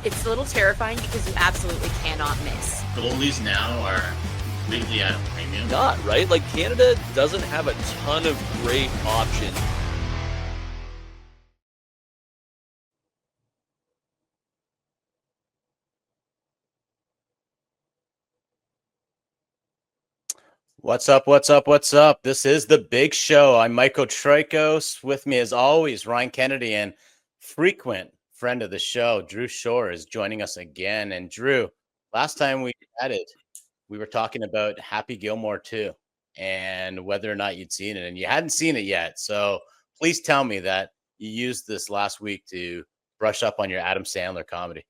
It's a little terrifying because you absolutely cannot miss. Goalies now are completely at a premium. Not, right? Like, Canada doesn't have a ton of great options. What's up? What's up? What's up? This is the big show. I'm Michael Traikos. With me, as always, Ryan Kennedy, and frequent friend of the show, Drew Shore, is joining us again. And Drew, last time we chatted, we were talking about Happy Gilmore 2 and whether or not you'd seen it, and you hadn't seen it yet. So please tell me that you used this last week to brush up on your Adam Sandler comedy.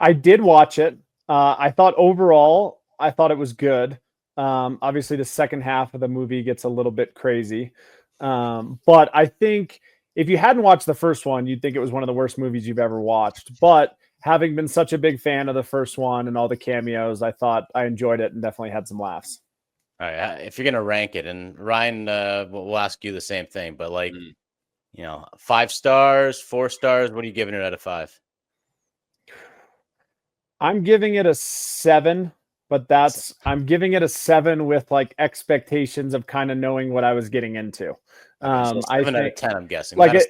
I did watch it. I thought overall, I thought it was good. Obviously, the second half of the movie gets a little bit crazy. But I think if you hadn't watched the first one, you'd think it was one of the worst movies you've ever watched. But having been such a big fan of the first one and all the cameos, I thought I enjoyed it and definitely had some laughs. All right. If you're going to rank it, and Ryan, we'll ask you the same thing, but 5 stars, 4 stars, what are you giving it out of 5? I'm giving it a 7. But I'm giving it a 7 with like expectations of kind of knowing what I was getting into. So 7 out of 10, I'm guessing. Like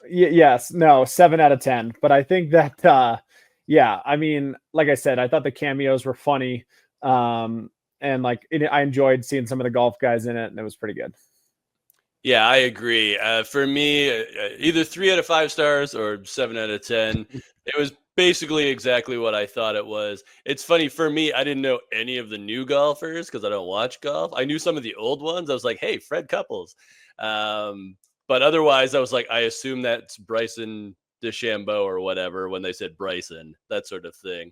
yes, no, 7 out of 10. But I think that, I mean, like I said, I thought the cameos were funny. And I enjoyed seeing some of the golf guys in it, and it was pretty good. Yeah, I agree. For me, either 3 out of 5 stars or 7 out of 10. It was basically exactly what I thought it was. It's funny, for me, I didn't know any of the new golfers because I don't watch golf. I knew some of the old ones. I was like, hey, Fred Couples. But otherwise, I was like, I assume that's Bryson DeChambeau or whatever when they said Bryson, that sort of thing.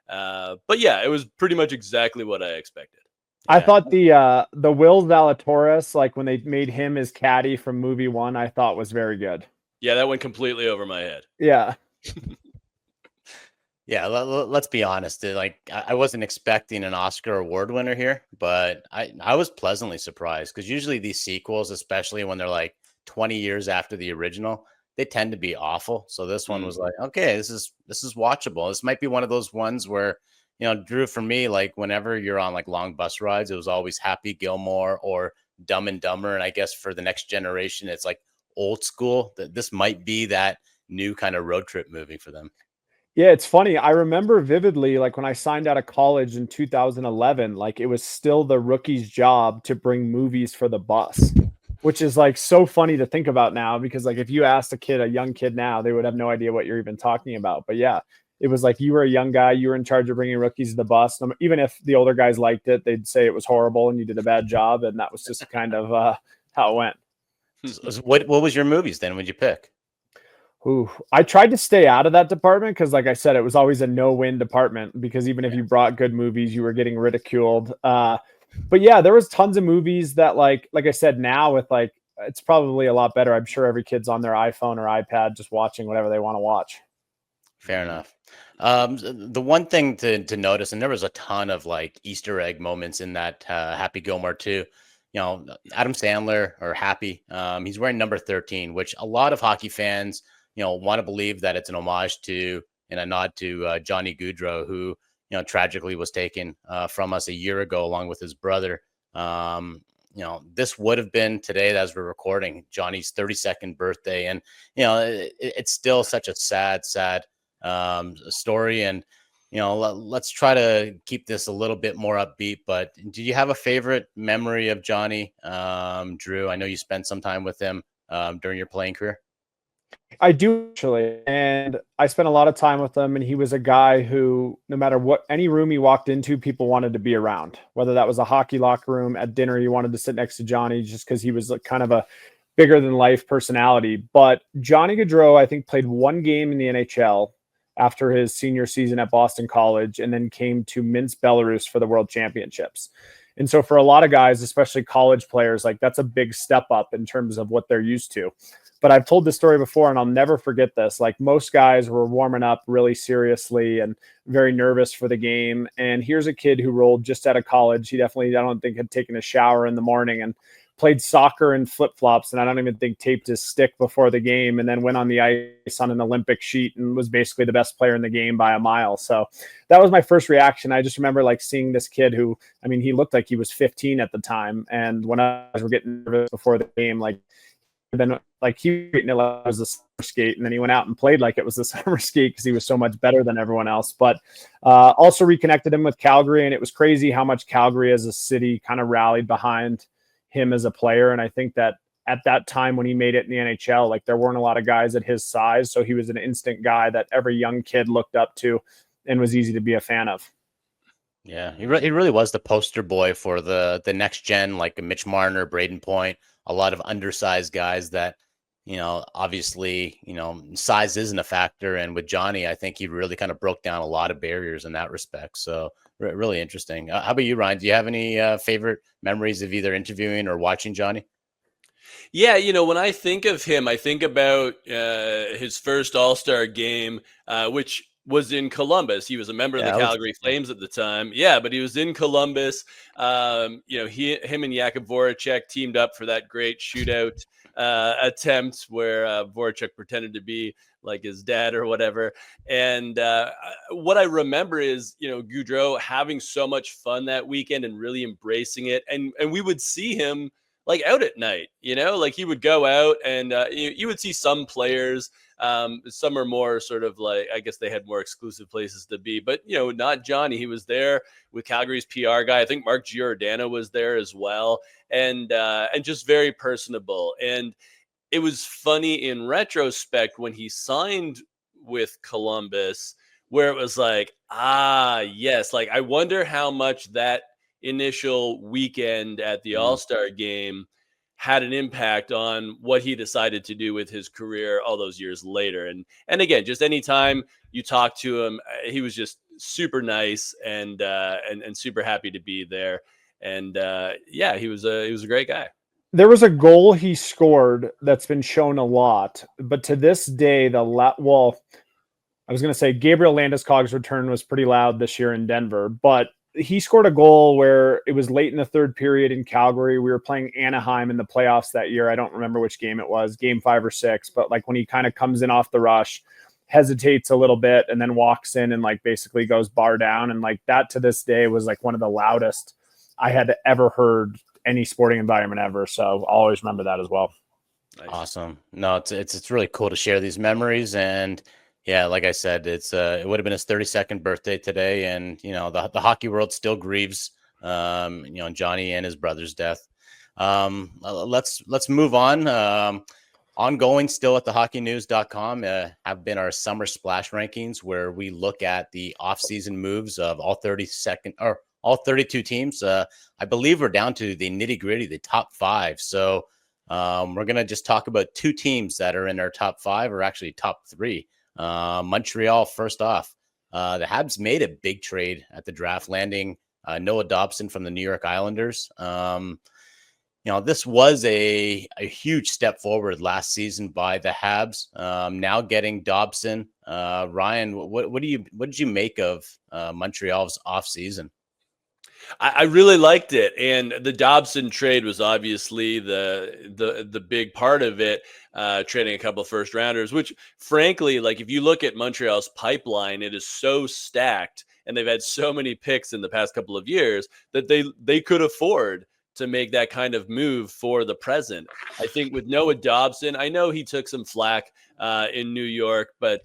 But yeah, it was pretty much exactly what I expected. Yeah. I thought the Will Zalatoris, like when they made him his caddy from movie 1, I thought was very good. Yeah, that went completely over my head. Yeah. Yeah, let's be honest. I wasn't expecting an Oscar award winner here, but I was pleasantly surprised because usually these sequels, especially when they're like 20 years after the original, they tend to be awful. So this one was like, okay, this is watchable. This might be one of those ones where, Drew, for me, like whenever you're on like long bus rides, it was always Happy Gilmore or Dumb and Dumber. And I guess for the next generation, it's like old school. This might be that new kind of road trip movie for them. Yeah, it's funny. I remember vividly, like when I signed out of college in 2011, like it was still the rookie's job to bring movies for the bus, which is like so funny to think about now because like if you asked a young kid now, they would have no idea what you're even talking about. But yeah, it was like you were a young guy, you were in charge of bringing rookies to the bus. Even if the older guys liked it, they'd say it was horrible and you did a bad job. And that was just kind of how it went. So what was your movies then? What'd you pick? Ooh, I tried to stay out of that department because, like I said, it was always a no-win department because even if you brought good movies, you were getting ridiculed. But yeah, there was tons of movies that, like I said, now with like it's probably a lot better. I'm sure every kid's on their iPhone or iPad just watching whatever they want to watch. Fair enough. The one thing to notice, and there was a ton of like Easter egg moments in that Happy Gilmore 2. Adam Sandler or Happy, he's wearing number 13, which a lot of hockey fans want to believe that it's an homage to and a nod to Johnny Gaudreau, who, tragically was taken from us a year ago, along with his brother. This would have been today, as we're recording, Johnny's 32nd birthday. And, it's still such a sad story. And, let's try to keep this a little bit more upbeat. But do you have a favorite memory of Johnny, Drew? I know you spent some time with him during your playing career. I do actually, and I spent a lot of time with him, and he was a guy who, no matter what, any room he walked into, people wanted to be around, whether that was a hockey locker room, at dinner, you wanted to sit next to Johnny just because he was like kind of a bigger than life personality. But Johnny Gaudreau, I think, played 1 game in the NHL after his senior season at Boston College, and then came to Minsk, Belarus for the World Championships. And so for a lot of guys, especially college players, like that's a big step up in terms of what they're used to. But I've told this story before, and I'll never forget this. Like most guys were warming up really seriously and very nervous for the game. And here's a kid who rolled just out of college. He definitely, I don't think, had taken a shower in the morning and played soccer in flip-flops, and I don't even think taped his stick before the game, and then went on the ice on an Olympic sheet and was basically the best player in the game by a mile. So that was my first reaction. I just remember like seeing this kid who, I mean, he looked like he was 15 at the time. And when I was getting nervous before the game, like then like he was a summer skate, and then he went out and played like it was the summer skate because he was so much better than everyone else. But also reconnected him with Calgary, and it was crazy how much Calgary as a city kind of rallied behind him as a player. And I think that at that time when he made it in the NHL, like there weren't a lot of guys at his size, so he was an instant guy that every young kid looked up to and was easy to be a fan of. Yeah, he really was the poster boy for the next gen, like a Mitch Marner, Braden Point, a lot of undersized guys that, you know, obviously, you know, size isn't a factor. And with Johnny, I think he really kind of broke down a lot of barriers in that respect. So really interesting. How about you, Ryan? Do you have any favorite memories of either interviewing or watching Johnny? Yeah, you know, when I think of him, I think about his first All-Star game, which was in Columbus. He was a member of the Calgary Flames at the time. Yeah, but he was in Columbus. You know, him and Jakub Voracek teamed up for that great shootout attempt where Voracek pretended to be like his dad or whatever. And what I remember is, you know, Gaudreau having so much fun that weekend and really embracing it. And we would see him like out at night, you know, like he would go out and you would see some players. Some are more sort of like, I guess they had more exclusive places to be, but you know, not Johnny. He was there with Calgary's PR guy. I think Mark Giordano was there as well. And just very personable. And it was funny in retrospect when he signed with Columbus, where it was like, yes, like I wonder how much that initial weekend at the All-Star game had an impact on what he decided to do with his career all those years later. And again, just anytime you talk to him, he was just super nice and super happy to be there. And yeah, he was a great guy. There was a goal he scored that's been shown a lot, but to this day, I was going to say Gabriel Landeskog's return was pretty loud this year in Denver, but he scored a goal where it was late in the third period in Calgary. We were playing Anaheim in the playoffs that year. I don't remember which game it was, game 5 or 6, but like when he kind of comes in off the rush, hesitates a little bit and then walks in and like basically goes bar down. And like that to this day was like one of the loudest I had ever heard any sporting environment ever. So I'll always remember that as well. Nice. Awesome. No, it's really cool to share these memories. And yeah, like I said, it would have been his 32nd birthday today, and you know the hockey world still grieves, you know, Johnny and his brother's death. Let's move on. Ongoing still at thehockeynews.com have been our summer splash rankings, where we look at the offseason moves of all 32 teams. I believe we're down to the nitty gritty, the top 5. So we're gonna just talk about 2 teams that are in our top 5, or actually top 3. Montreal, first off, the Habs made a big trade at the draft, landing Noah Dobson from the New York Islanders. You know, this was a huge step forward last season by the Habs. Now getting Dobson, Ryan, what did you make of Montreal's offseason? I really liked it, and the Dobson trade was obviously the big part of it. Trading a couple of first rounders, which frankly, like if you look at Montreal's pipeline, it is so stacked, and they've had so many picks in the past couple of years that they could afford to make that kind of move for the present. I think with Noah Dobson, I know he took some flack in New York, but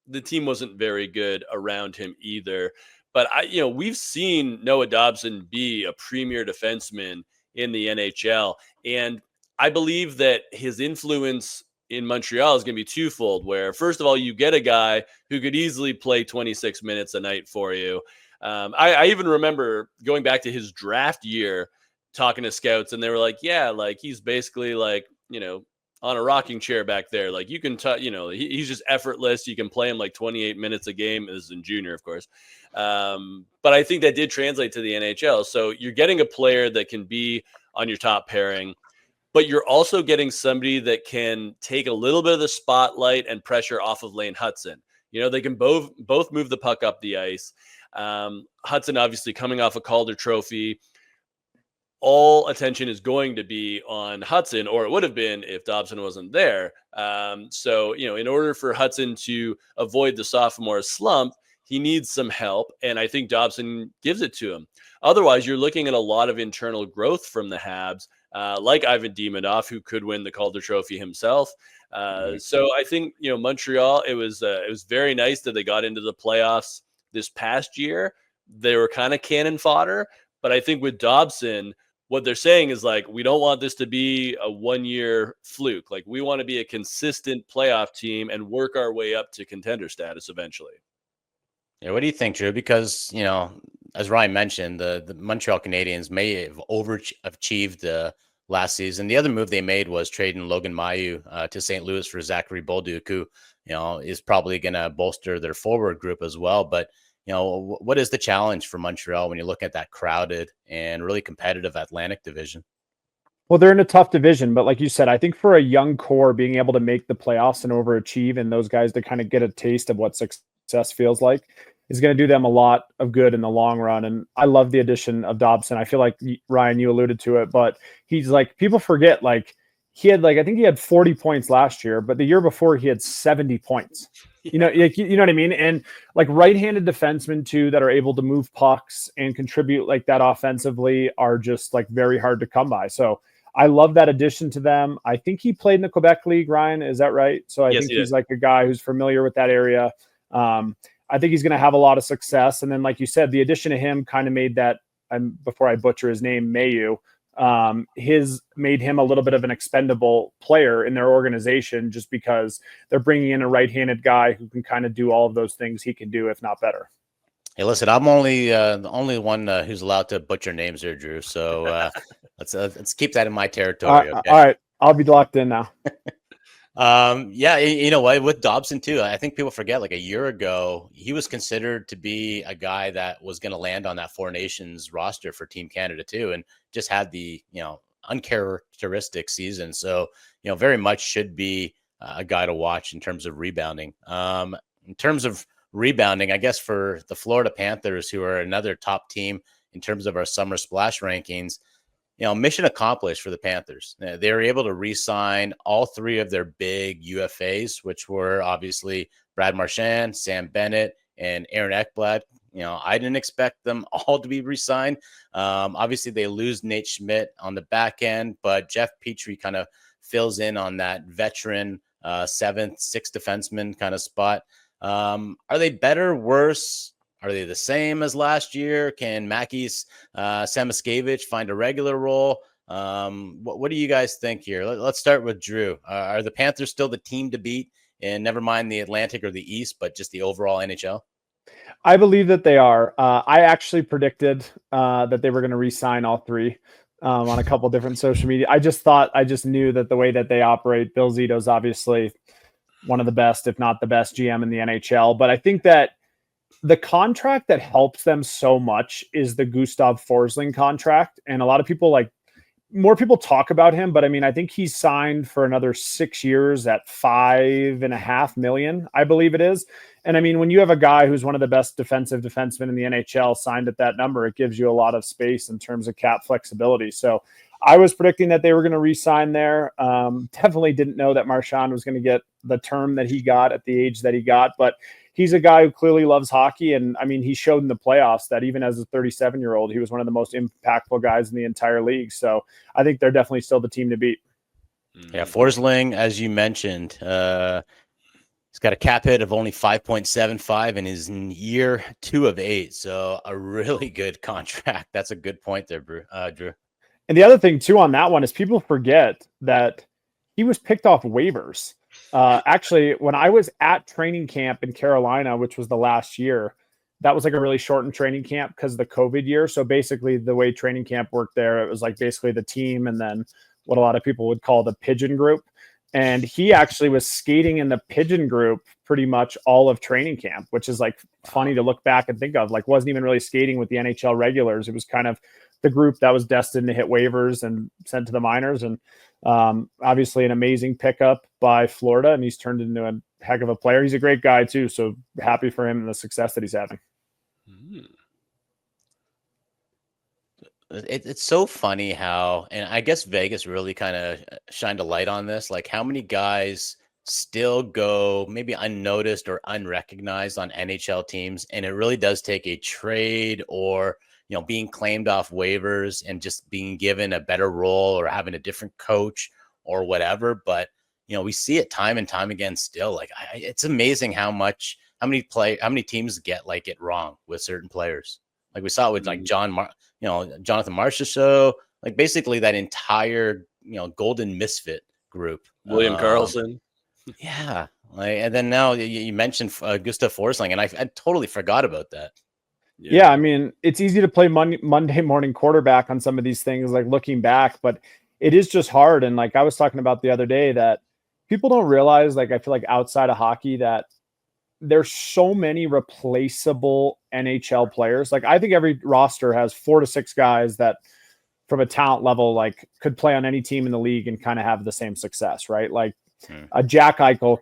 the team wasn't very good around him either. But we've seen Noah Dobson be a premier defenseman in the NHL. And I believe that his influence in Montreal is going to be twofold, where first of all, you get a guy who could easily play 26 minutes a night for you. I even remember going back to his draft year, talking to scouts, and they were like, yeah, like he's basically like, you know, on a rocking chair back there. Like you can, he's just effortless. You can play him like 28 minutes a game. This is in junior, of course. But I think that did translate to the NHL. So you're getting a player that can be on your top pairing, but you're also getting somebody that can take a little bit of the spotlight and pressure off of Lane Hudson. You know, they can both move the puck up the ice. Hudson obviously coming off a Calder Trophy, all attention is going to be on Hudson, or it would have been if Dobson wasn't there. So, in order for Hudson to avoid the sophomore slump, he needs some help, and I think Dobson gives it to him. Otherwise, you're looking at a lot of internal growth from the Habs, like Ivan Demidov, who could win the Calder Trophy himself. So I think Montreal. It was very nice that they got into the playoffs this past year. They were kind of cannon fodder, but I think with Dobson, what they're saying is like, we don't want this to be a 1-year fluke. Like, we want to be a consistent playoff team and work our way up to contender status eventually. Yeah, what do you think, Drew? Because, as Ryan mentioned, the Montreal Canadiens may have overachieved last season. The other move they made was trading Logan Mailloux to St. Louis for Zachary Bolduc, who, is probably going to bolster their forward group as well. But, what is the challenge for Montreal when you look at that crowded and really competitive Atlantic division? Well, they're in a tough division, but like you said, I think for a young core, being able to make the playoffs and overachieve, and those guys to kind of get a taste of what success feels like, is going to do them a lot of good in the long run. And I love the addition of Dobson. I feel like, Ryan, you alluded to it, but he's like, people forget, like, he had I think he had 40 points last year, but the year before he had 70 points. You know what I mean? And like, right-handed defensemen too, that are able to move pucks and contribute like that offensively, are just like very hard to come by. So I love that addition to them. I think he played in the Quebec League, Ryan. Is that right? So I think he's like a guy who's familiar with that area. I think he's going to have a lot of success. And then, like you said, the addition of him kind of made that, before I butcher his name, Mailloux, made him a little bit of an expendable player in their organization, just because they're bringing in a right-handed guy who can kind of do all of those things he can do, if not better. Hey, listen, I'm only the only one who's allowed to butcher names here, Drew. So let's keep that in my territory. Okay? All right, I'll be locked in now. Yeah, you know what, with Dobson too, I think people forget, like, a year ago, he was considered to be a guy that was going to land on that Four Nations roster for Team Canada too, and just had the, uncharacteristic season. So, very much should be a guy to watch in terms of rebounding. In terms of rebounding, I guess for the Florida Panthers, who are another top team in terms of our summer splash rankings, mission accomplished for the Panthers. They were able to re-sign all three of their big UFAs, which were obviously Brad Marchand, Sam Bennett, and Aaron Ekblad. I didn't expect them all to be re-signed. Obviously, they lose Nate Schmidt on the back end, but Jeff Petry kind of fills in on that veteran 7th, 6th defenseman kind of spot. Are they better, worse? Are they the same as last year? Can Mackey's Samoskevich find a regular role? What do you guys think here? Let's start with Drew. Are the Panthers still the team to beat, and never mind the Atlantic or the East, but just the overall NHL? I believe that they are. I actually predicted that they were going to re-sign all three on a couple different social media. I just knew that the way that they operate, Bill Zito's obviously one of the best, if not the best GM in the NHL. But I think that the contract that helps them so much is the Gustav Forsling contract. And a lot of people, more people talk about him, but I mean, I think he's signed for another 6 years at $5.5 million, I believe it is. And I mean, when you have a guy who's one of the best defensive defensemen in the NHL signed at that number, it gives you a lot of space in terms of cap flexibility. So I was predicting that they were going to re-sign there. Definitely didn't know that Marchand was going to get the term that he got at the age that he got, but he's a guy who clearly loves hockey. And I mean, he showed in the playoffs that even as a 37-year-old, he was one of the most impactful guys in the entire league. So I think they're definitely still the team to beat. Yeah, Forsling, as you mentioned, he's got a cap hit of only 5.75 and is in year 2 of 8. So a really good contract. That's a good point there, Drew. And the other thing too on that one is people forget that he was picked off waivers. Actually, when I was at training camp in Carolina, which was the last year, that was like a really shortened training camp because of the COVID year. So basically the way training camp worked there, it was like basically the team and then what a lot of people would call the pigeon group. And he actually was skating in the pigeon group pretty much all of training camp, which is like funny to look back and think of. Like, wasn't even really skating with the NHL regulars. It was kind of the group that was destined to hit waivers and sent to the minors. And obviously an amazing pickup by Florida, and he's turned into a heck of a player. He's a great guy too. So happy for him and the success that he's having. It's so funny how, and I guess Vegas really kind of shined a light on this, like how many guys still go maybe unnoticed or unrecognized on NHL teams. And it really does take a trade or, being claimed off waivers and just being given a better role or having a different coach or whatever. But, we see it time and time again still. Like it's amazing how many teams get like it wrong with certain players. Like we saw it with like Jonathan Marchand, like basically that entire, golden misfit group. William Karlsson. Yeah. And then now you mentioned Gustav Forsling, and I totally forgot about that. Yeah. I mean, it's easy to play Monday morning quarterback on some of these things, like looking back, but it is just hard. And like I was talking about the other day, that people don't realize, like, I feel like outside of hockey, that there's so many replaceable NHL players. Like I think every roster has 4 to 6 guys that from a talent level, like could play on any team in the league and kind of have the same success, right? Like a Jack Eichel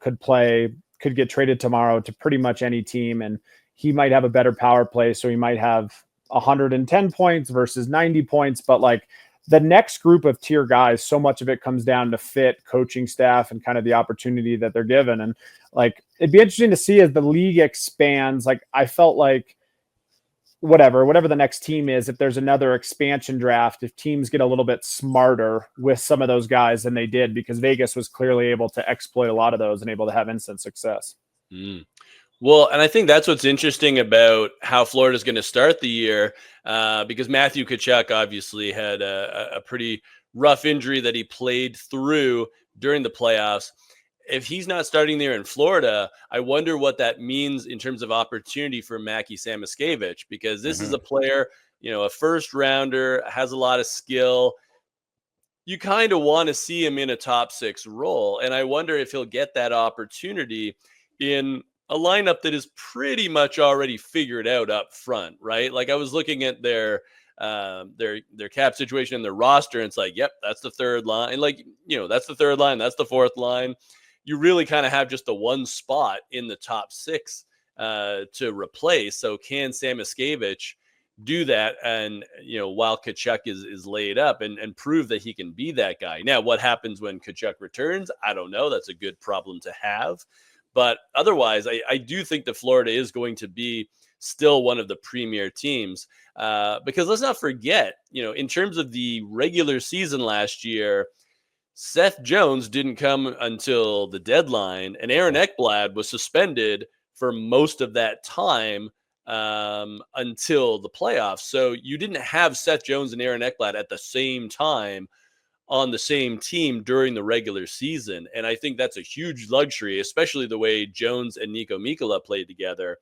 could get traded tomorrow to pretty much any team, and he might have a better power play. So he might have 110 points versus 90 points, but like the next group of tier guys, so much of it comes down to fit, coaching staff, and kind of the opportunity that they're given. And like, it'd be interesting to see as the league expands. Like I felt like whatever the next team is, if there's another expansion draft, if teams get a little bit smarter with some of those guys than they did, because Vegas was clearly able to exploit a lot of those and able to have instant success. Well, and I think that's what's interesting about how Florida's going to start the year, because Matthew Tkachuk obviously had a pretty rough injury that he played through during the playoffs. If he's not starting there in Florida, I wonder what that means in terms of opportunity for Mackie Samoskevich, because this is a player, a first rounder, has a lot of skill. You kind of want to see him in a top 6 role. And I wonder if he'll get that opportunity in a lineup that is pretty much already figured out up front, right? Like I was looking at their cap situation and their roster, and it's like, yep, that's the third line. And like, that's the third line, that's the fourth line. You really kind of have just the one spot in the top 6 to replace. So can Samoskevich do that? And, while Tkachuk is laid up and prove that he can be that guy. Now, what happens when Tkachuk returns? I don't know. That's a good problem to have. But otherwise, I do think that Florida is going to be still one of the premier teams, because let's not forget, in terms of the regular season last year, Seth Jones didn't come until the deadline, and Aaron Ekblad was suspended for most of that time until the playoffs. So you didn't have Seth Jones and Aaron Ekblad at the same time on the same team during the regular season. And I think that's a huge luxury, especially the way Jones and Nico Mikkola played together,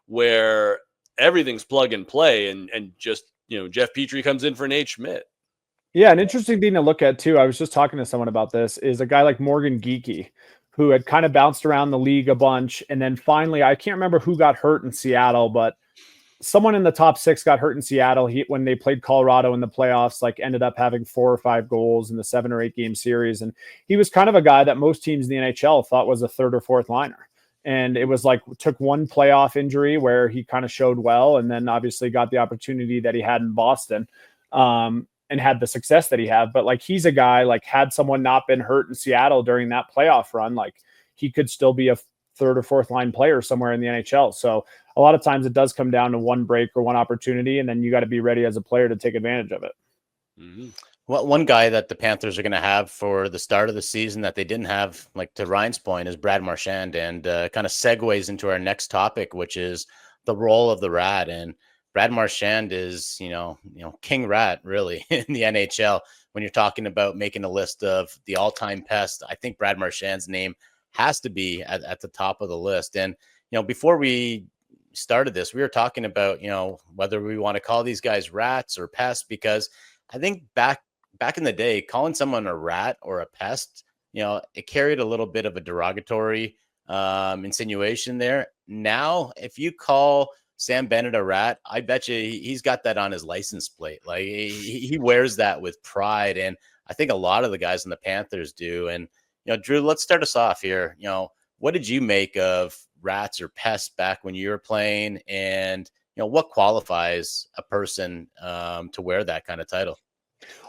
where everything's plug and play, and just, Jeff Petry comes in for Nate Schmidt. Yeah, an interesting thing to look at too, I was just talking to someone about this, is a guy like Morgan Geekie, who had kind of bounced around the league a bunch. And then finally, I can't remember who got hurt in Seattle, but someone in the top 6 got hurt in Seattle. When they played Colorado in the playoffs, like ended up having 4 or 5 goals in the 7 or 8 game series. And he was kind of a guy that most teams in the NHL thought was a third or fourth liner. And it was like, took one playoff injury where he kind of showed well, and then obviously got the opportunity that he had in Boston. And had the success that he had. But like, he's a guy, like, had someone not been hurt in Seattle during that playoff run, like he could still be a third or fourth line player somewhere in the NHL. So a lot of times it does come down to one break or one opportunity, and then you got to be ready as a player to take advantage of it. Well, one guy that the Panthers are going to have for the start of the season that they didn't have, like to Ryan's point, is Brad Marchand, and kind of segues into our next topic, which is the role of the Rat. And Brad Marchand is, king rat really in the NHL. When you're talking about making a list of the all-time pest, I think Brad Marchand's name has to be at the top of the list. And, before we started this, we were talking about, whether we want to call these guys rats or pests, because I think back in the day, calling someone a rat or a pest, it carried a little bit of a derogatory insinuation there. Now, if you call Sam Bennett a rat, I bet you he's got that on his license plate. Like he wears that with pride. And I think a lot of the guys in the Panthers do. And, Drew, let's start us off here. What did you make of rats or pests back when you were playing? And, what qualifies a person to wear that kind of title?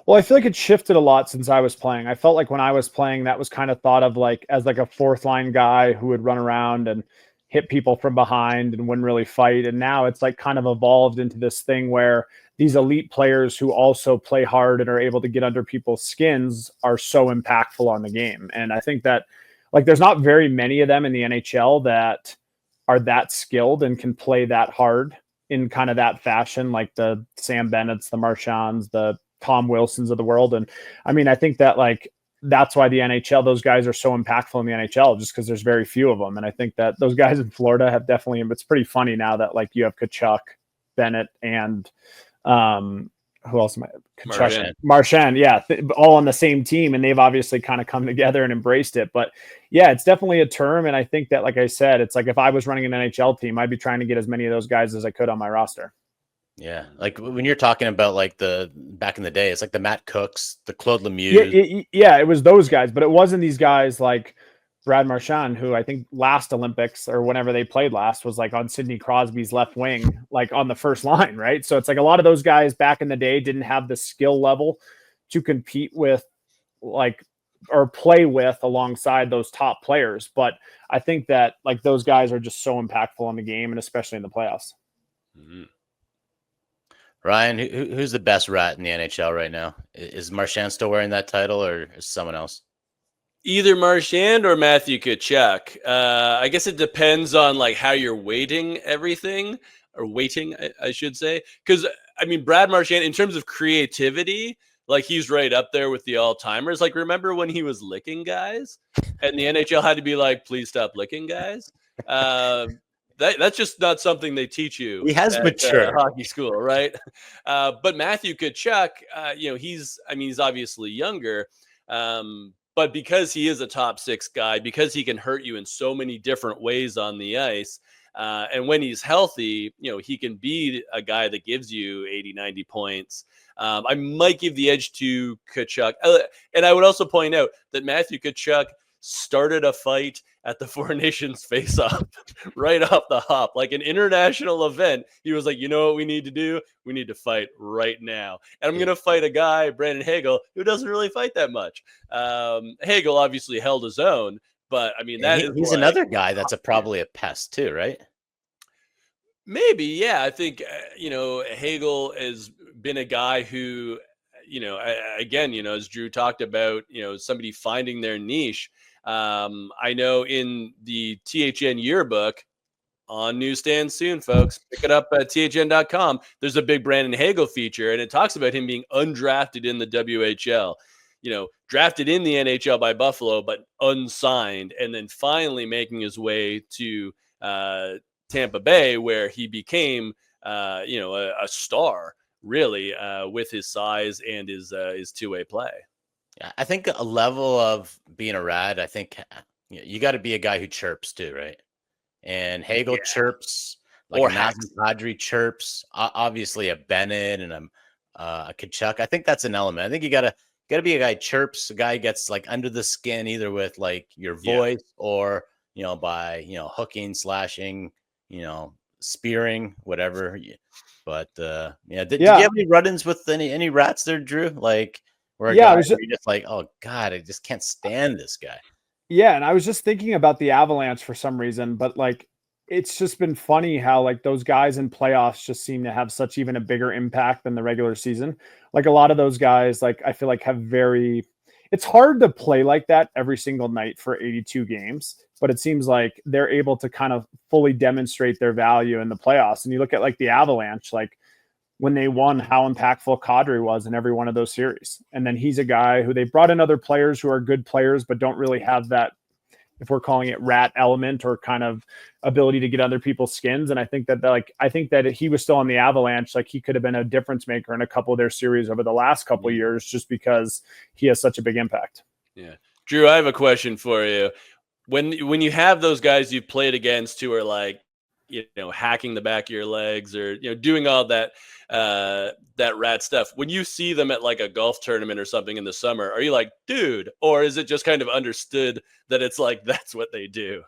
Well, I feel like it shifted a lot since I was playing. I felt like when I was playing, that was kind of thought of like as like a fourth line guy who would run around and hit people from behind and wouldn't really fight. And now it's like kind of evolved into this thing where these elite players who also play hard and are able to get under people's skins are so impactful on the game. And I think that like there's not very many of them in the NHL that are that skilled and can play that hard in kind of that fashion, like the Sam Bennett's, the Marchands, the Tom Wilsons of the world. And I mean, I think that like that's why the NHL, those guys are so impactful in the NHL, just because there's very few of them. And I think that those guys in Florida have definitely, it's pretty funny now that like you have Tkachuk, Bennett, and who else am I? Marchand, yeah, all on the same team, and they've obviously kind of come together and embraced it. But yeah, it's definitely a term, and I think that, like I said, it's like if I was running an NHL team, I'd be trying to get as many of those guys as I could on my roster. Yeah, like when you're talking about like the back in the day, it's like the Matt Cooks, the Claude Lemieux. Yeah, it was those guys, but it wasn't these guys like Brad Marchand, who I think last Olympics or whenever they played last was like on Sidney Crosby's left wing, like on the first line, right? So it's like a lot of those guys back in the day didn't have the skill level to compete with like or play with alongside those top players. But I think that like those guys are just so impactful in the game and especially in the playoffs. Mm-hmm. Ryan, who's the best rat in the NHL right now? Is Marchand still wearing that title or is someone else? Either Marchand or Matthew Tkachuk. I guess it depends on like how you're weighting everything, or weighting, I should say. Because I mean, Brad Marchand, in terms of creativity, like he's right up there with the all-timers. Like, remember when he was licking guys, and the NHL had to be like, "Please stop licking guys." That's just not something they teach you. He has matured. Hockey school, right? But Matthew Tkachuk, he's obviously younger. But because he is a top six guy, because he can hurt you in so many different ways on the ice, and when he's healthy, he can be a guy that gives you 80, 90 points. I might give the edge to Tkachuk. And I would also point out that Matthew Tkachuk started a fight at the Four Nations face-off right off the hop, like an international event. He was like, you know what we need to do? We need to fight right now. And I'm going to fight a guy, Brandon Hagel, who doesn't really fight that much. Hagel obviously held his own, but I mean, he's like, another guy that's probably a pest too, right? Maybe, yeah. I think, Hagel has been a guy who, again, as Drew talked about, somebody finding their niche. I know in the THN yearbook on newsstands soon, folks, pick it up at THN.com. There's a big Brandon Hagel feature, and it talks about him being undrafted in the WHL, drafted in the NHL by Buffalo, but unsigned, and then finally making his way to Tampa Bay, where he became, a star, really, with his size and his two-way play. Yeah, I think a level of being a rat, I think you got to be a guy who chirps too, right? And Hagel chirps, like Nazem Kadri chirps, obviously a Bennett and a Tkachuk. I think that's an element. I think you gotta be a guy who chirps, a guy who gets like under the skin, either with like your voice or by hooking, slashing, spearing, whatever. But did you have any run-ins with any rats there, Drew? Like. I was just like, oh God, I just can't stand this guy. Yeah, and I was just thinking about the Avalanche for some reason, but like it's just been funny how like those guys in playoffs just seem to have such even a bigger impact than the regular season. Like a lot of those guys, like I feel like it's hard to play like that every single night for 82 games, but it seems like they're able to kind of fully demonstrate their value in the playoffs. And you look at like the Avalanche, like when they won, how impactful Kadri was in every one of those series. And then he's a guy who they brought in other players who are good players, but don't really have that, if we're calling it rat element or kind of ability to get under people's skins. And I think that he was still on the Avalanche. Like he could have been a difference maker in a couple of their series over the last couple of years, just because he has such a big impact. Yeah. Drew, I have a question for you. When you have those guys you've played against who are like, hacking the back of your legs or, doing all that rat stuff. When you see them at like a golf tournament or something in the summer, are you like, dude, or is it just kind of understood that it's like, that's what they do?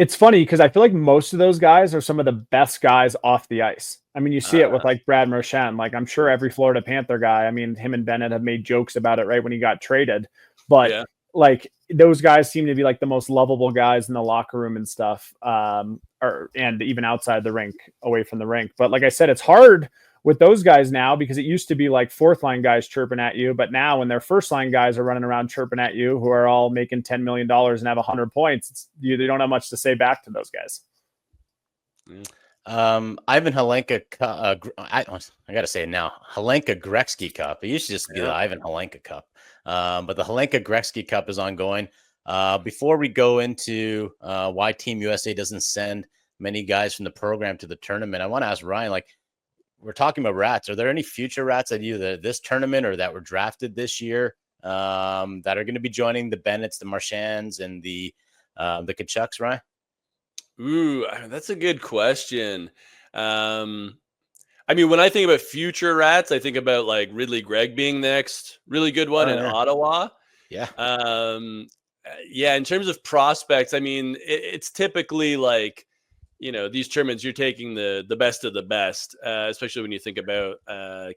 It's funny because I feel like most of those guys are some of the best guys off the ice. I mean, you see it with like Brad Marchand. Like, I'm sure every Florida Panther guy, I mean, him and Bennett have made jokes about it right when he got traded. But like those guys seem to be like the most lovable guys in the locker room and stuff, and even outside the rink, away from the rink. But like I said, it's hard with those guys now because it used to be like fourth line guys chirping at you. But now when their first line guys are running around chirping at you, who are all making $10 million and have 100 points, they don't have much to say back to those guys. Ivan Hlinka, I got to say it now, Hlinka Gretzky Cup. It used to just be the Ivan Hlinka Cup. But the Hlinka Gretzky Cup is ongoing. Before we go into why Team USA doesn't send many guys from the program to the tournament, I want to ask Ryan, like, we're talking about rats. Are there any future rats at either this tournament or that were drafted this year that are going to be joining the Bennetts, the Marchands, and the Tkachuks, Ryan? Ooh, that's a good question. I mean, when I think about future rats, I think about like Ridley Gregg being the next really good one in Ottawa. Yeah. In terms of prospects, I mean, it's typically like, these tournaments, you're taking the best of the best, especially when you think about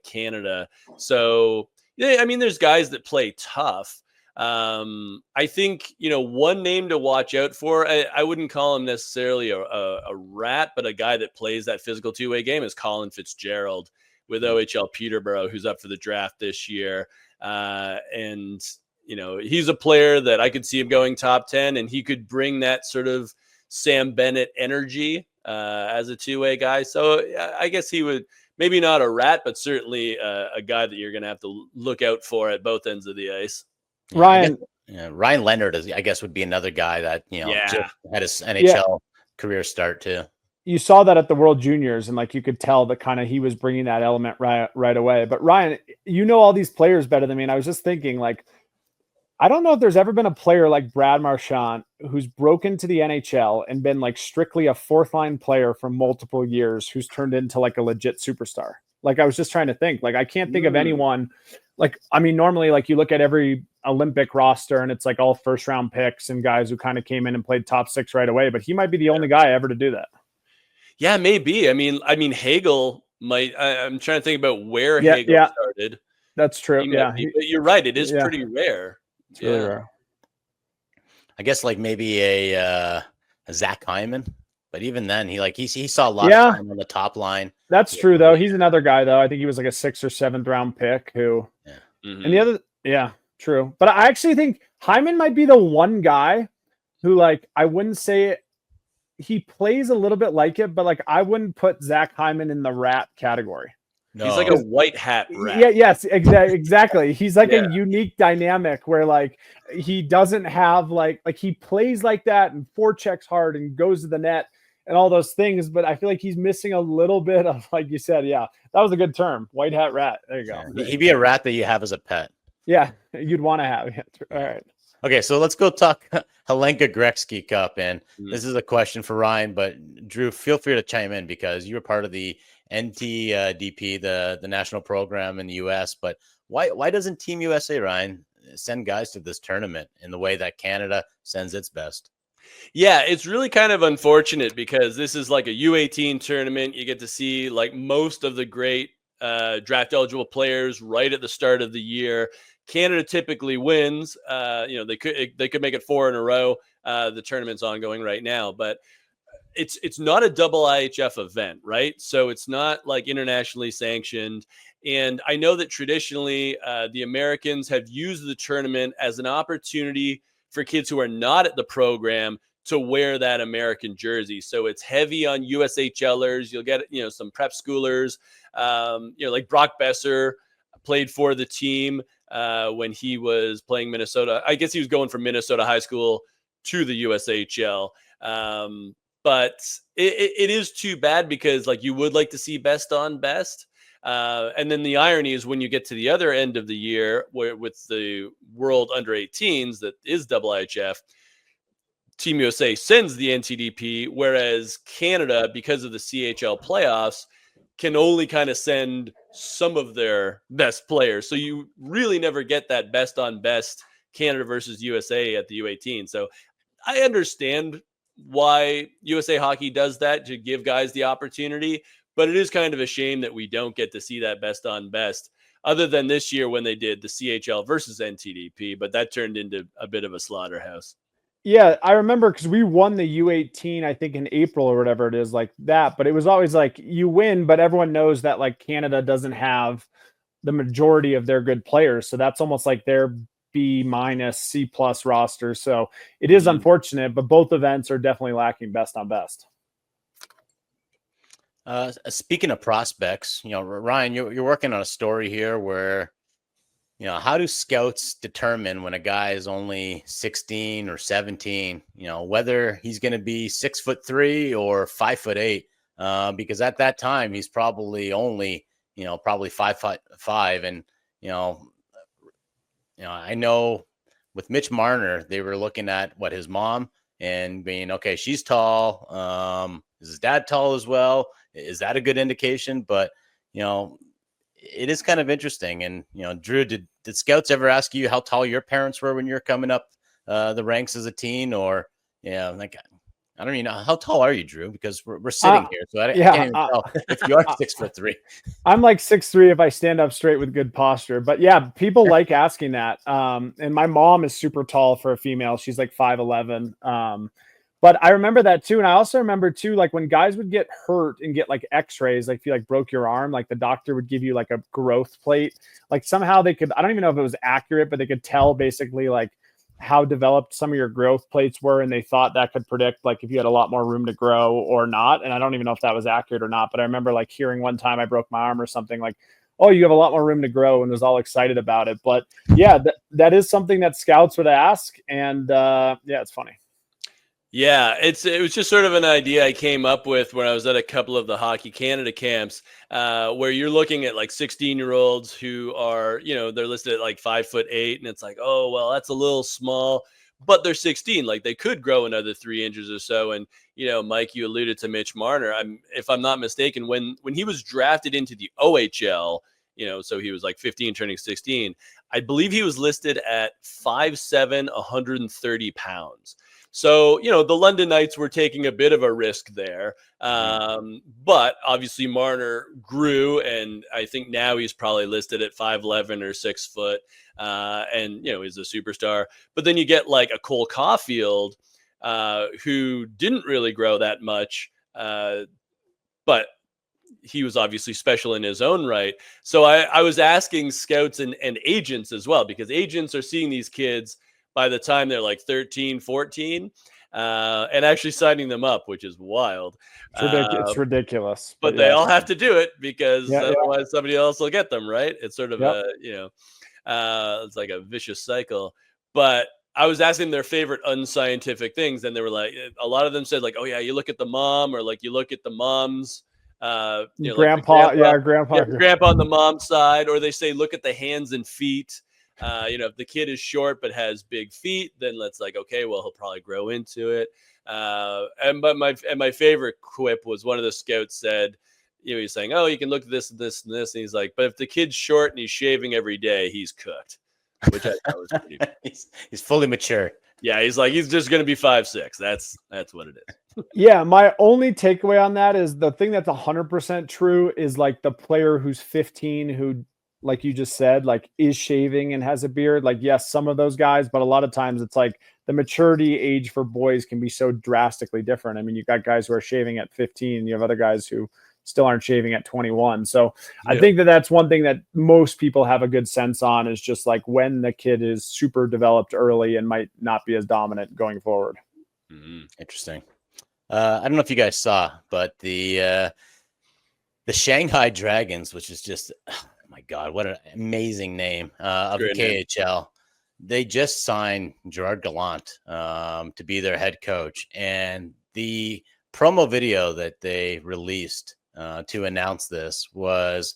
Canada. So, yeah, I mean, there's guys that play tough. I think, one name to watch out for, I wouldn't call him necessarily a rat, but a guy that plays that physical two-way game is Colin Fitzgerald with OHL Peterborough, who's up for the draft this year. And he's a player that I could see him going top 10, and he could bring that sort of Sam Bennett energy as a two-way guy. So I guess he would, maybe not a rat, but certainly a guy that you're going to have to look out for at both ends of the ice. Ryan Leonard, I guess, would be another guy that, just had his NHL career start too. You saw that at the World Juniors, and like you could tell that kind of he was bringing that element right away. But Ryan, all these players better than me, and I was just thinking, like, I don't know if there's ever been a player like Brad Marchand who's broken to the NHL and been like strictly a fourth line player for multiple years who's turned into like a legit superstar. Like, I was just trying to think, like, I can't think of anyone. Like, I mean, normally, like, you look at every Olympic roster and it's like all first round picks and guys who kind of came in and played top six right away, but he might be the only guy ever to do that. Yeah, maybe. I mean, Hagel might, I'm trying to think about where Hagel started. That's true. But you're right. It is pretty rare. It's really rare. I guess like maybe a Zach Hyman, but even then he saw a lot of time on the top line. That's true though. He's another guy though. I think he was like a 6th or 7th round pick who, and the other, true. But I actually think Hyman might be the one guy who, like, I wouldn't say it. He plays a little bit like it, but like I wouldn't put Zach Hyman in the rat category. No. He's like a white hat rat. Yeah, yes, exactly. He's like a unique dynamic where like he doesn't have like he plays like that and forechecks hard and goes to the net and all those things, but I feel like he's missing a little bit of, like you said, that was a good term, white hat rat. There you go. He'd be a rat that you have as a pet. Yeah, you'd want to have it. All right. Okay, so let's go talk Hlinka Gretzky Cup, and this is a question for Ryan, but Drew, feel free to chime in because you were part of the NTDP, the national program in the U.S. But why doesn't Team USA, Ryan, send guys to this tournament in the way that Canada sends its best? Yeah, it's really kind of unfortunate because this is like a U18 tournament. You get to see like most of the great draft eligible players right at the start of the year. Canada typically wins. They could make it 4 in a row. The tournament's ongoing right now, but it's not a double IHF event, right? So it's not like internationally sanctioned. And I know that traditionally the Americans have used the tournament as an opportunity for kids who are not at the program to wear that American jersey. So it's heavy on USHLers. You'll get, some prep schoolers, like Brock Besser played for the team when he was playing Minnesota. I guess he was going from Minnesota high school to the USHL. But it is too bad because like you would like to see best on best. And then the irony is when you get to the other end of the year where with the World Under 18s, that is IIHF, Team USA sends the NTDP, whereas Canada, because of the CHL playoffs, can only kind of send some of their best players. So you really never get that best on best Canada versus USA at the U18. So I understand why USA Hockey does that, to give guys the opportunity. But it is kind of a shame that we don't get to see that best on best, other than this year when they did the CHL versus NTDP, but that turned into a bit of a slaughterhouse. Yeah, I remember because we won the U18, I think in April or whatever it is, like that. But it was always like you win, but everyone knows that like Canada doesn't have the majority of their good players. So that's almost like their B minus C plus roster. So it is unfortunate, but both events are definitely lacking best on best. Speaking of prospects, Ryan, you're working on a story here where, how do scouts determine when a guy is only 16 or 17, whether he's going to be 6'3" or 5'8"? Because at that time he's probably only, probably 5'5", and I know with Mitch Marner, they were looking at his mom and being, okay, she's tall. Is his dad tall as well? Is that a good indication? But, it is kind of interesting. And, Drew, did scouts ever ask you how tall your parents were when you're coming up the ranks as a teen? Or, I don't even know. How tall are you, Drew? Because we're sitting here, so I can't even tell if you are 6'3". I'm like 6'3" if I stand up straight with good posture. But yeah, people like asking that. And my mom is super tall for a female. She's like 5'11". But I remember that too. And I also remember too, like when guys would get hurt and get like x-rays, like if you like broke your arm, like the doctor would give you like a growth plate. Like somehow they could, I don't even know if it was accurate, but they could tell basically like how developed some of your growth plates were. And they thought that could predict like if you had a lot more room to grow or not. And I don't even know if that was accurate or not, but I remember like hearing one time I broke my arm or something like, oh, you have a lot more room to grow, and was all excited about it. But yeah, that is something that scouts would ask. And yeah, it's funny. Yeah, it was just sort of an idea I came up with when I was at a couple of the Hockey Canada camps, where you're looking at like 16-year-olds who are, they're listed at like 5'8", and it's like, oh, well, that's a little small, but they're 16. Like they could grow another 3 inches or so. And, Mike, you alluded to Mitch Marner. If I'm not mistaken, when he was drafted into the OHL, so he was like 15 turning 16, I believe he was listed at 5'7", 130 pounds. So, the London Knights were taking a bit of a risk there. But obviously Marner grew, and I think now he's probably listed at 5'11" or 6 foot. And, he's a superstar. But then you get like a Cole Caulfield, who didn't really grow that much, but he was obviously special in his own right. So I was asking scouts and agents as well, because agents are seeing these kids by the time they're like 13, 14, and actually signing them up, which is wild. It's ridiculous. But they all have to do it because otherwise somebody else will get them, right? It's sort of it's like a vicious cycle. But I was asking their favorite unscientific things, and they were like, a lot of them said like, oh yeah, you look at the mom, or like you look at the mom's grandpa on the mom's side, or they say look at the hands and feet. If the kid is short but has big feet, then let's like, okay, well, he'll probably grow into it. But my favorite quip was one of the scouts said, he's saying, oh, you can look at this and this and this, and he's like, but if the kid's short and he's shaving every day, he's cooked, which I thought was pretty. He's fully mature. Yeah, he's like, he's just going to be 5'6". That's what it is. Yeah, my only takeaway on that is the thing that's 100% true is like the player who's 15 who, like you just said, like is shaving and has a beard. Like, yes, some of those guys, but a lot of times it's like the maturity age for boys can be so drastically different. I mean, you got guys who are shaving at 15, and you have other guys who still aren't shaving at 21. So I think that's one thing that most people have a good sense on, is just like when the kid is super developed early and might not be as dominant going forward. Interesting. I don't know if you guys saw, but the Shanghai Dragons, which is just, oh my God, what an amazing name of the KHL. They just signed Gerard Gallant to be their head coach. And the promo video that they released to announce this was,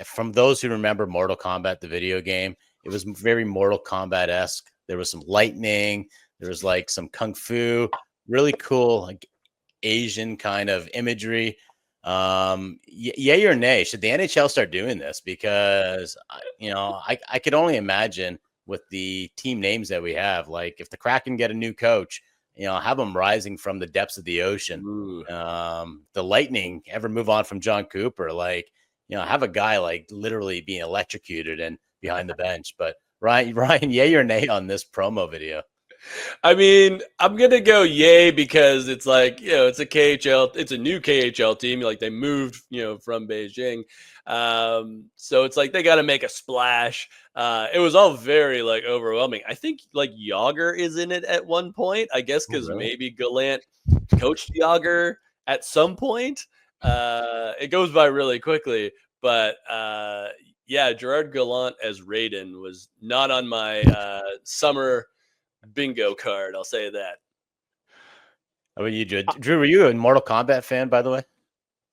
from those who remember Mortal Kombat, the video game, it was very Mortal Kombat-esque. There was some lightning. There was like some kung fu, really cool, like Asian kind of imagery. Yay or nay, should the NHL start doing this? Because, I could only imagine with the team names that we have, like if the Kraken get a new coach, have them rising from the depths of the ocean. Ooh. The Lightning ever move on from John Cooper? Like, have a guy like literally being electrocuted and behind the bench. But Ryan, yay or nay on this promo video? I mean, I'm gonna go yay because it's like, it's a KHL, it's a new KHL team. Like they moved, from Beijing, so it's like they got to make a splash. It was all very like overwhelming. I think like Yager is in it at one point, I guess, because maybe Gallant coached Yager at some point. It goes by really quickly, but yeah, Gerard Gallant as Raiden was not on my summer bingo card. I'll say that. How about you, Drew? Drew, were you a Mortal Kombat fan, by the way?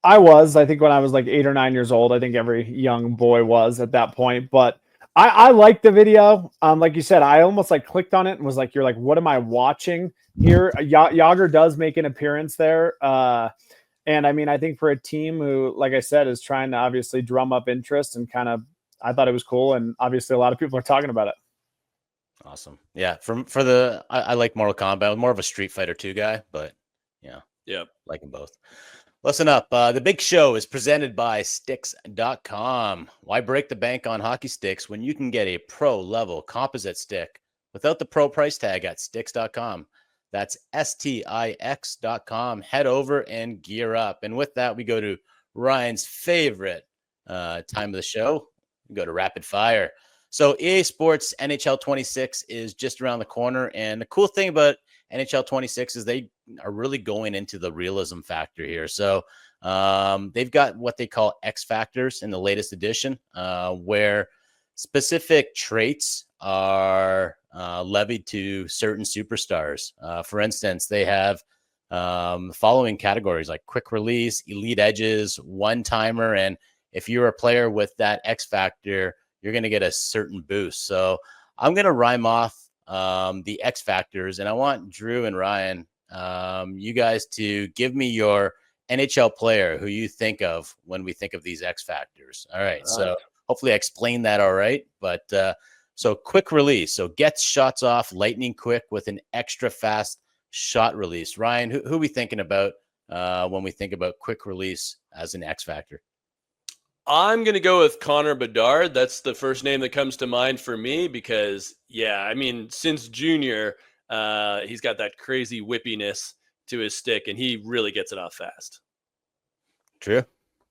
I was. I think when I was like 8 or 9 years old, I think every young boy was at that point. But I liked the video. Like you said, I almost like clicked on it and was like, "You're like, what am I watching here?" Yager does make an appearance there, and I mean, I think for a team who, like I said, is trying to obviously drum up interest and kind of, I thought it was cool, and obviously a lot of people are talking about it. Awesome. Yeah. I like Mortal Kombat. I'm more of a Street Fighter 2 guy, but like them both. Listen up. The big show is presented by Sticks.com. Why break the bank on hockey sticks when you can get a pro level composite stick without the pro price tag at Sticks.com? That's STIX.com. Head over and gear up. And with that, we go to Ryan's favorite time of the show. We go to rapid fire. So EA Sports NHL 26 is just around the corner. And the cool thing about NHL 26 is they are really going into the realism factor here. So they've got what they call X factors in the latest edition, where specific traits are levied to certain superstars. For instance, they have the following categories like quick release, elite edges, one-timer. And if you're a player with that X factor, you're going to get a certain boost. So I'm going to rhyme off the X factors, and I want Drew and Ryan, you guys to give me your NHL player who you think of when we think of these X factors. All right. So hopefully I explained that all right. But so quick release. So gets shots off lightning quick with an extra fast shot release. Ryan, who are we thinking about when we think about quick release as an X factor? I'm going to go with Connor Bedard. That's the first name that comes to mind for me because, I mean, since junior, he's got that crazy whippiness to his stick, and he really gets it off fast. True.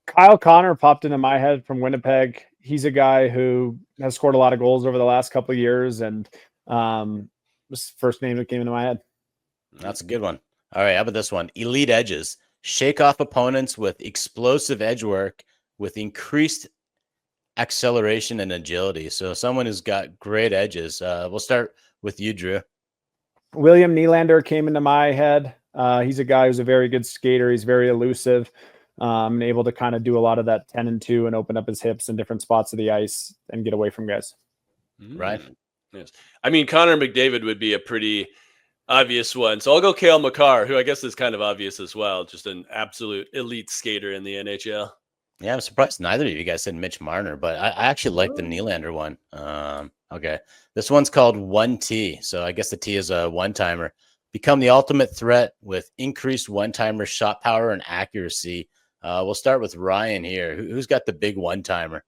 Kyle Connor popped into my head from Winnipeg. He's a guy who has scored a lot of goals over the last couple of years, and was the first name that came into my head. That's a good one. All right, how about this one? Elite edges. Shake off opponents with explosive edge work with increased acceleration and agility. So someone who's got great edges. We'll start with you, Drew. William Nylander came into my head. He's a guy who's a very good skater. He's very elusive, and able to kind of do a lot of that 10 and 2 and open up his hips in different spots of the ice and get away from guys. Right. Yes. I mean, Connor McDavid would be a pretty obvious one. So I'll go Cale Makar, who I guess is kind of obvious as well. Just an absolute elite skater in the NHL. Yeah, I'm surprised neither of you guys said Mitch Marner, but I actually like the Nylander one. Okay. This one's called 1T. So I guess the T is a one-timer. Become the ultimate threat with increased one-timer shot power and accuracy. We'll start with Ryan here. Who's got the big one-timer?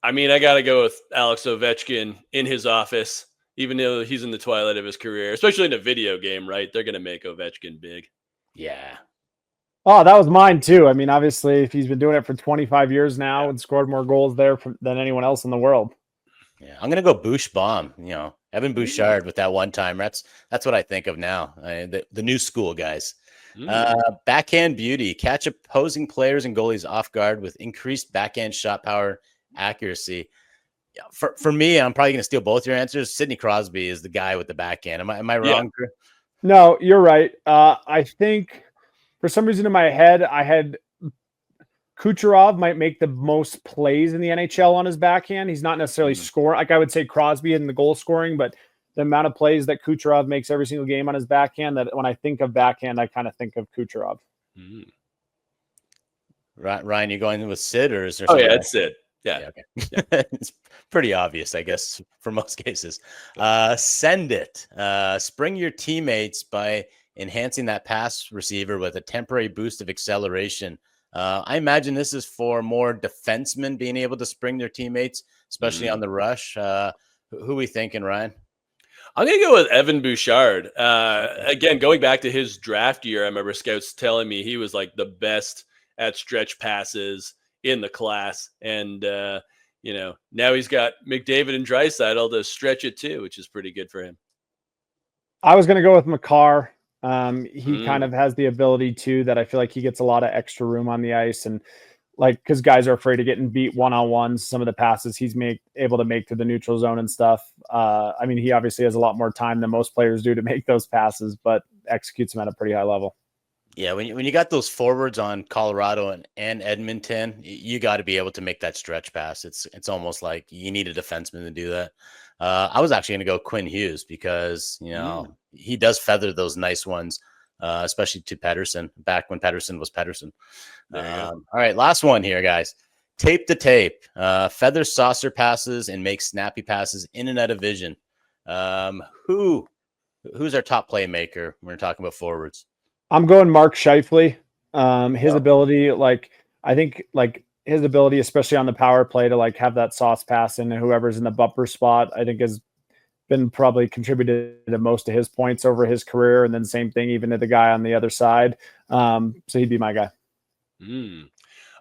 I mean, I got to go with Alex Ovechkin in his office, even though he's in the twilight of his career, especially in a video game, right? They're going to make Ovechkin big. Yeah. Oh, that was mine too. I mean, obviously, if he's been doing it for 25 years now and scored more goals there than anyone else in the world. Yeah, I'm gonna go Bouche Bomb. Evan Bouchard with that one time. That's what I think of now. The new school guys. Backhand Beauty. Catch opposing players and goalies off guard with increased backhand shot power, accuracy. Yeah, for me, I'm probably gonna steal both your answers. Sidney Crosby is the guy with the backhand. Am I wrong? Yeah. No, you're right. I think. For some reason in my head, I had Kucherov might make the most plays in the NHL on his backhand. He's not necessarily scoring. Like I would say Crosby in the goal scoring, but the amount of plays that Kucherov makes every single game on his backhand, that when I think of backhand, I kind of think of Kucherov. Right, Ryan, you going with Sid or is there? Oh yeah, it's Sid. Yeah. Okay. Yeah. It's pretty obvious, I guess, for most cases. Send it. Spring your teammates by enhancing that pass receiver with a temporary boost of acceleration. I imagine this is for more defensemen being able to spring their teammates, especially on the rush. Who are we thinking, Ryan? I'm going to go with Evan Bouchard. Again, going back to his draft year, I remember scouts telling me he was like the best at stretch passes in the class. And, now he's got McDavid and Draisaitl to stretch it too, which is pretty good for him. I was going to go with McCarr. He kind of has the ability too, that I feel like he gets a lot of extra room on the ice, and because guys are afraid of getting beat one-on-ones, some of the passes he's able to make to the neutral zone and stuff. He obviously has a lot more time than most players do to make those passes, but executes them at a pretty high level. Yeah, when you got those forwards on Colorado and Edmonton, you got to be able to make that stretch pass. It's almost like you need a defenseman to do that. I was actually going to go Quinn Hughes because he does feather those nice ones, especially to Pettersson back when Pettersson was Pettersson. All right, last one here, guys. Tape to tape, feather saucer passes and make snappy passes in and out of vision. Who's our top playmaker when we're talking about forwards? I'm going Mark Scheifele. His ability, I think his ability, especially on the power play, to have that sauce pass and whoever's in the bumper spot, I think has been probably contributed to most of his points over his career. And then same thing, even to the guy on the other side. So he'd be my guy.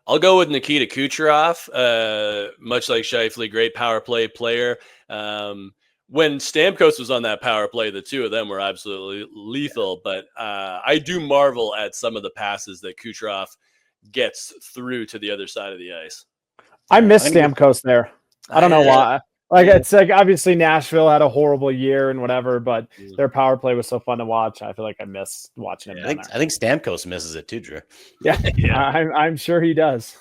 I'll go with Nikita Kucherov. Much like Scheifele, great power play player. When Stamkos was on that power play, the two of them were absolutely lethal. But I do marvel at some of the passes that Kucherov gets through to the other side of the ice. I miss Stamkos there. I don't know why. It's obviously Nashville had a horrible year and whatever, but their power play was so fun to watch. I feel like I miss watching him. I think Stamkos misses it too, Drew. Yeah. I'm sure he does.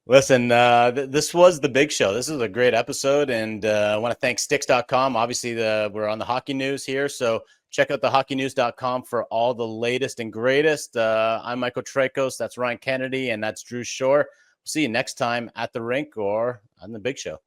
Listen, this was the big show. This is a great episode, and I want to thank Sticks.com. Obviously, we're on the hockey news here, so check out thehockeynews.com for all the latest and greatest. I'm Michael Traikos. That's Ryan Kennedy, and that's Drew Shore. See you next time at the rink or on the big show.